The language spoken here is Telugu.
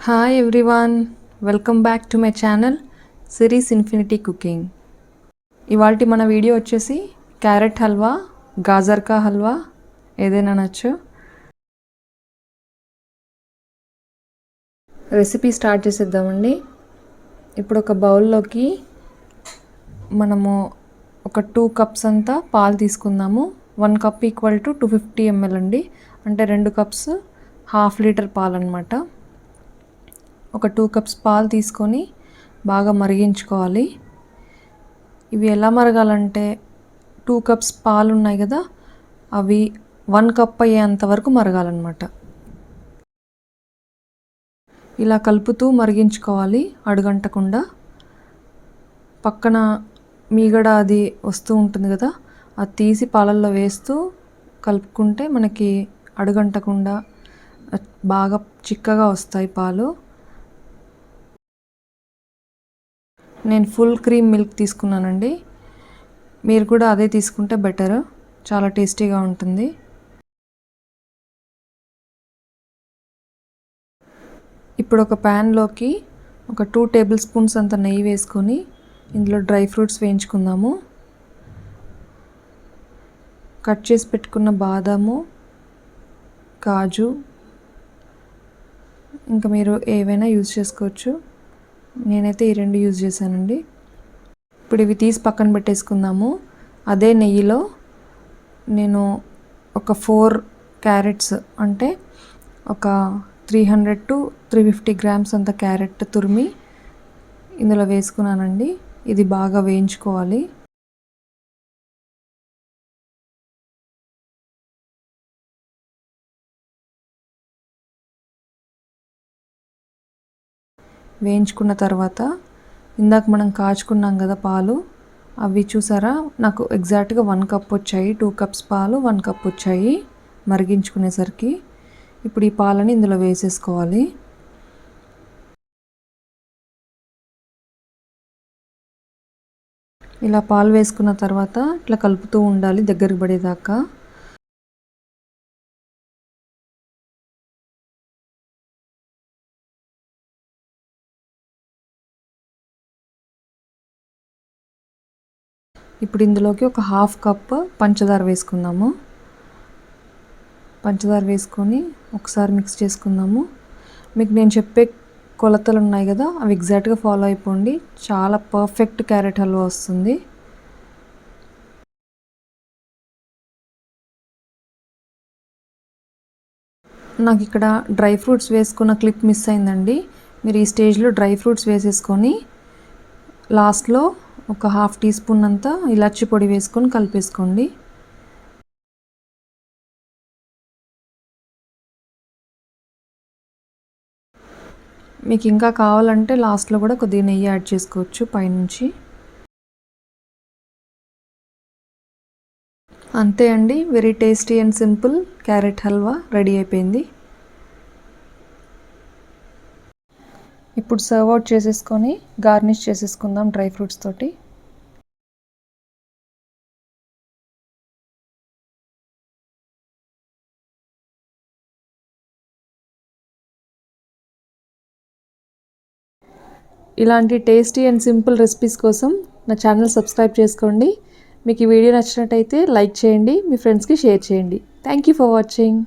Hi everyone, welcome back to my channel series infinity cooking. ఇవాల్టి మన వీడియో వచ్చేసి క్యారెట్ హల్వా, గాజర్కా హల్వా ఏదైనా నచ్చు. Recipe start చేసేద్దామండి. ఇప్పుడు ఒక బౌల్లోకి మనము ఒక 2 కప్స్ అంతా పాలు తీసుకుందాము. 1 కప్ ఈక్వల్ టు 250 ml అండి, అంటే 2 కప్స్ హాఫ్ లీటర్ పాలు అనమాట. ఒక 2 కప్స్ పాలు తీసుకొని బాగా మరిగించుకోవాలి. ఇవి ఎలా మరగాలంటే 2 కప్స్ పాలు ఉన్నాయి కదా, అవి 1 కప్ అయ్యేంత వరకు మరగాలన్నమాట. ఇలా కలుపుతూ మరిగించుకోవాలి అడుగంటకుండా. పక్కన మీగడ అది వస్తూ ఉంటుంది కదా, అది తీసి పాలల్లో వేస్తూ కలుపుకుంటే మనకి అడుగంటకుండా బాగా చిక్కగా వస్తాయి పాలు. నేను ఫుల్ క్రీమ్ మిల్క్ తీసుకున్నానండి, మీరు కూడా అదే తీసుకుంటే బెటర్, చాలా టేస్టీగా ఉంటుంది. ఇప్పుడు ఒక ప్యాన్లోకి ఒక 2 టేబుల్ స్పూన్స్ అంత నెయ్యి వేసుకొని ఇందులో డ్రై ఫ్రూట్స్ వేయించుకుందాము. కట్ చేసి పెట్టుకున్న బాదాము, కాజు, ఇంకా మీరు ఏవైనా యూజ్ చేసుకోవచ్చు. నేనైతే ఈ 2 యూజ్ చేశానండి. ఇప్పుడు ఇవి తీసి పక్కన పెట్టేసుకుందాము. అదే నెయ్యిలో నేను ఒక 4 క్యారెట్స్, అంటే ఒక 300 to 350 గ్రామ్స్ అంత క్యారెట్ తురిమి ఇందులో వేసుకున్నానండి. ఇది బాగా వేయించుకోవాలి. వేయించుకున్న తర్వాత ఇందాక మనం కాచుకున్నాం కదా పాలు, అవి చూసారా, నాకు ఎగ్జాక్ట్గా 1 కప్ వచ్చాయి. 2 కప్స్ పాలు 1 కప్ వచ్చాయి మరిగించుకునేసరికి. ఇప్పుడు ఈ పాలని ఇందులో వేసేసుకోవాలి. ఇలా పాలు వేసుకున్న తర్వాత ఇట్లా కలుపుతూ ఉండాలి దగ్గరికి పడేదాకా. ఇప్పుడు ఇందులోకి ఒక హాఫ్ కప్ పంచదార వేసుకుందాము. పంచదార వేసుకొని ఒకసారి మిక్స్ చేసుకుందాము. మీకు నేను చెప్పే కొలతలు ఉన్నాయి కదా, అవి ఎగ్జాక్ట్గా ఫాలో అయిపోండి. చాలా పర్ఫెక్ట్ క్యారెట్ హల్వా వస్తుంది. నాకు ఇక్కడ డ్రై ఫ్రూట్స్ వేసుకున్న క్లిప్ మిస్ అయిందండి. మీరు ఈ స్టేజ్లో డ్రై ఫ్రూట్స్ వేసేసుకొని లాస్ట్లో ఒక హాఫ్ టీ స్పూన్ అంతా ఇలాచి పొడి వేసుకొని కలిపేసుకోండి. మీకు ఇంకా కావాలంటే లాస్ట్లో కూడా కొద్దిగా నెయ్యి యాడ్ చేసుకోవచ్చు పైనుంచి. అంతే అండి, very tasty and simple carrot halwa ready అయిపోయింది. ఇప్పుడు సర్వ్ అవుట్ చేసేసుకొని గార్నిష్ చేసేసుకుందాం డ్రై ఫ్రూట్స్ తోటి. ఇలాంటి టేస్టీ అండ్ సింపుల్ రెసిపీస్ కోసం నా ఛానల్ సబ్స్క్రైబ్ చేసుకోండి. మీకు ఈ వీడియో నచ్చినట్టయితే లైక్ చేయండి, మీ ఫ్రెండ్స్కి షేర్ చేయండి. Thank you for watching.